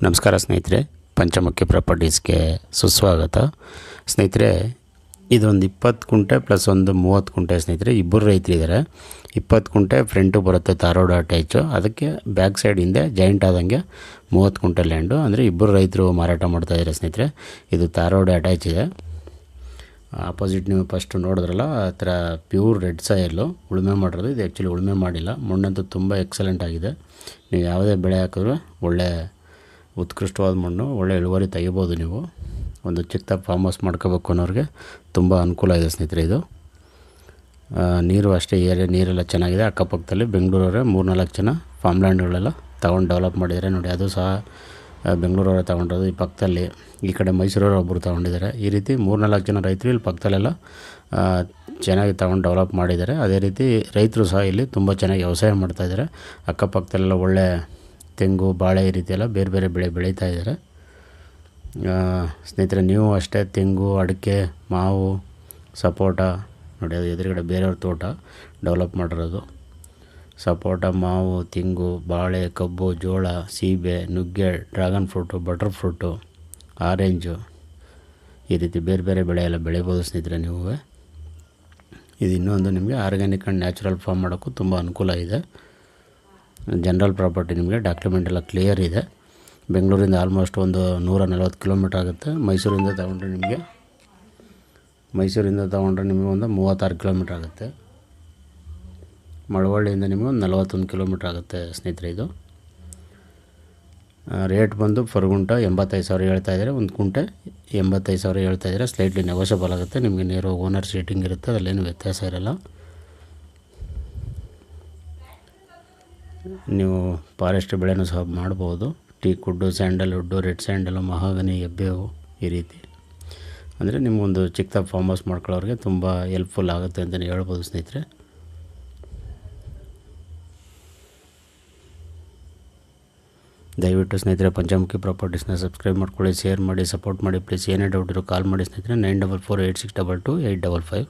ನಮಸ್ಕಾರ ಸ್ನೇಹಿತರೆ, ಪಂಚಮುಖಿ ಪ್ರಾಪರ್ಟೀಸ್ಗೆ ಸುಸ್ವಾಗತ. ಸ್ನೇಹಿತರೆ, ಇದೊಂದು 20 ಕುಂಟೆ ಪ್ಲಸ್ ಒಂದು 30 ಕುಂಟೆ ಸ್ನೇಹಿತರೆ. ಇಬ್ಬರು ರೈತರಿದ್ದಾರೆ. 20 ಕುಂಟೆ ಫ್ರಂಟು ಬರುತ್ತೆ ತಾರೋಡ್ ಅಟ್ಯಾಚು, ಅದಕ್ಕೆ ಬ್ಯಾಕ್ ಸೈಡ್ ಹಿಂದೆ ಜಾಯಿಂಟ್ ಆದಂಗೆ 30 ಕುಂಟೆ ಲ್ಯಾಂಡು. ಅಂದರೆ ಇಬ್ಬರು ರೈತರು ಮಾರಾಟ ಮಾಡ್ತಾಯಿದ್ದಾರೆ ಸ್ನೇಹಿತರೆ. ಇದು ತಾರೋಡ್ ಅಟ್ಯಾಚ್ ಇದೆ. ಆಪೋಸಿಟ್ ನೀವು ಫಸ್ಟ್ ನೋಡಿದ್ರಲ್ಲ, ಆ ಥರ ಪ್ಯೂರ್ ರೆಡ್ ಸಾಯಲ್ಲು ಉಳುಮೆ ಮಾಡಿರೋದು. ಇದು ಆ್ಯಕ್ಚುಲಿ ಉಳುಮೆ ಮಾಡಿಲ್ಲ. ಮಣ್ಣಂತೂ ತುಂಬ ಎಕ್ಸಲೆಂಟ್ ಆಗಿದೆ. ನೀವು ಯಾವುದೇ ಬೆಳೆ ಹಾಕಿದ್ರೂ ಒಳ್ಳೆ ಉತ್ಕೃಷ್ಟವಾದ ಮಣ್ಣು, ಒಳ್ಳೆ ಇಳುವರಿ ತೆಗಿಬೋದು. ನೀವು ಒಂದು ಚಿಕ್ಕ ಫಾರ್ಮ್ ಹೌಸ್ ಮಾಡ್ಕೋಬೇಕು ಅನ್ನೋರಿಗೆ ತುಂಬ ಅನುಕೂಲ ಇದೆ ಸ್ನೇಹಿತರೆ. ಇದು ನೀರು ಅಷ್ಟೇ, ಏರಿಯಾ ನೀರೆಲ್ಲ ಚೆನ್ನಾಗಿದೆ. ಅಕ್ಕಪಕ್ಕದಲ್ಲಿ ಬೆಂಗಳೂರವರೇ 3-4 ಜನ ಫಾರ್ಮ್ ಲ್ಯಾಂಡ್ಗಳೆಲ್ಲ ತೊಗೊಂಡು ಡೆವಲಪ್ ಮಾಡಿದ್ದಾರೆ ನೋಡಿ. ಅದು ಸಹ ಬೆಂಗಳೂರವರೇ ತೊಗೊಂಡಿರೋದು. ಈ ಪಕ್ಕದಲ್ಲಿ ಈ ಕಡೆ ಮೈಸೂರವರು ಒಬ್ಬರು ತೊಗೊಂಡಿದ್ದಾರೆ. ಈ ರೀತಿ 3-4 ಜನ ರೈತರು ಇಲ್ಲಿ ಪಕ್ಕದಲ್ಲೆಲ್ಲ ಚೆನ್ನಾಗಿ ತೊಗೊಂಡು ಡೆವಲಪ್ ಮಾಡಿದ್ದಾರೆ. ಅದೇ ರೀತಿ ರೈತರು ಸಹ ಇಲ್ಲಿ ತುಂಬ ಚೆನ್ನಾಗಿ ವ್ಯವಸಾಯ ಮಾಡ್ತಾಯಿದ್ದಾರೆ. ಅಕ್ಕಪಕ್ಕದಲ್ಲೆಲ್ಲ ಒಳ್ಳೆ ತೆಂಗು, ಬಾಳೆ ಈ ರೀತಿ ಎಲ್ಲ ಬೇರೆ ಬೇರೆ ಬೆಳೆ ಬೆಳೀತಾ ಇದ್ದಾರೆ. ಸ್ನೇಹಿತರೆ, ನೀವು ಅಷ್ಟೇ ತೆಂಗು, ಅಡಿಕೆ, ಮಾವು, ಸಪೋಟ ನೋಡಿ, ಅದು ಎದುರುಗಡೆ ಬೇರೆಯವ್ರ ತೋಟ ಡೆವಲಪ್ ಮಾಡಿರೋದು. ಸಪೋಟ, ಮಾವು, ತೆಂಗು, ಬಾಳೆ, ಕಬ್ಬು, ಜೋಳ, ಸೀಬೆ, ನುಗ್ಗೆ, dragon fruit, butter fruit, orange ಈ ರೀತಿ ಬೇರೆ ಬೇರೆ ಬೆಳೆ ಎಲ್ಲ ಬೆಳಿಬೋದು ಸ್ನೇಹಿತರೆ. ನೀವು ಇದು ಇನ್ನೊಂದು ನಿಮಗೆ ಆರ್ಗ್ಯಾನಿಕ್ ಆ್ಯಂಡ್ ನ್ಯಾಚುರಲ್ ಫಾರ್ಮ್ ಮಾಡೋಕ್ಕೂ ತುಂಬ ಅನುಕೂಲ ಇದೆ. ಜನರಲ್ ಪ್ರಾಪರ್ಟಿ, ನಿಮಗೆ ಡಾಕ್ಯುಮೆಂಟ್ ಎಲ್ಲ ಕ್ಲಿಯರ್ ಇದೆ. ಬೆಂಗಳೂರಿಂದ ಆಲ್ಮೋಸ್ಟ್ ಒಂದು 140 ಕಿಲೋಮೀಟ್ರ್ ಆಗುತ್ತೆ. ಮೈಸೂರಿಂದ ತೊಗೊಂಡ್ರೆ ನಿಮಗೆ ಒಂದು 36 ಕಿಲೋಮೀಟ್ರ್ ಆಗುತ್ತೆ. ಮಳವಳ್ಳಿಯಿಂದ ನಿಮಗೆ ಒಂದು 41 ಕಿಲೋಮೀಟ್ರ್ ಆಗುತ್ತೆ ಸ್ನೇಹಿತರೆ. ಇದು ರೇಟ್ ಬಂದು ಪರ್ ಗುಂಟ 85,000 ಹೇಳ್ತಾಯಿದ್ದಾರೆ. ಒಂದು ಕುಂಟೆ 85,000 ಹೇಳ್ತಾಯಿದ್ದಾರೆ. ಸ್ಲೈಟ್ಲಿ ನೆಗೋಷಿಯಬಲ್ ಆಗುತ್ತೆ. ನಿಮಗೆ ನೇರ ಓನರ್ ಸೀಟಿಂಗ್ ಇರುತ್ತೆ, ಅದರಲ್ಲೇನು ವ್ಯತ್ಯಾಸ ಇರೋಲ್ಲ. ನೀವು ಫಾರೆಸ್ಟ್ ಬೆಳೆನೂ ಸಹ ಮಾಡ್ಬೋದು. Teak wood, sandalwood, red sandal, mahogany, ಹೆಬ್ಬೇವು ಈ ರೀತಿ. ಅಂದರೆ ನಿಮಗೊಂದು ಚಿಕ್ಕ ಫಾರ್ಮ್ ಹೌಸ್ ಮಾಡ್ಕೊಳ್ಳೋರಿಗೆ ತುಂಬ ಹೆಲ್ಪ್ಫುಲ್ ಆಗುತ್ತೆ ಅಂತಲೇ ಹೇಳ್ಬೋದು ಸ್ನೇಹಿತರೆ. ದಯವಿಟ್ಟು ಸ್ನೇಹಿತರೆ ಪಂಚಮುಖಿ ಪ್ರಾಪರ್ಟೀಸ್ನ ಸಬ್ಸ್ಕ್ರೈಬ್ ಮಾಡ್ಕೊಳ್ಳಿ, ಶೇರ್ ಮಾಡಿ, ಸಪೋರ್ಟ್ ಮಾಡಿ ಪ್ಲೀಸ್. ಏನೇ ಡೌಟ್ ಇರೋ ಕಾಲ್ ಮಾಡಿ ಸ್ನೇಹಿತರೆ. 9448622855.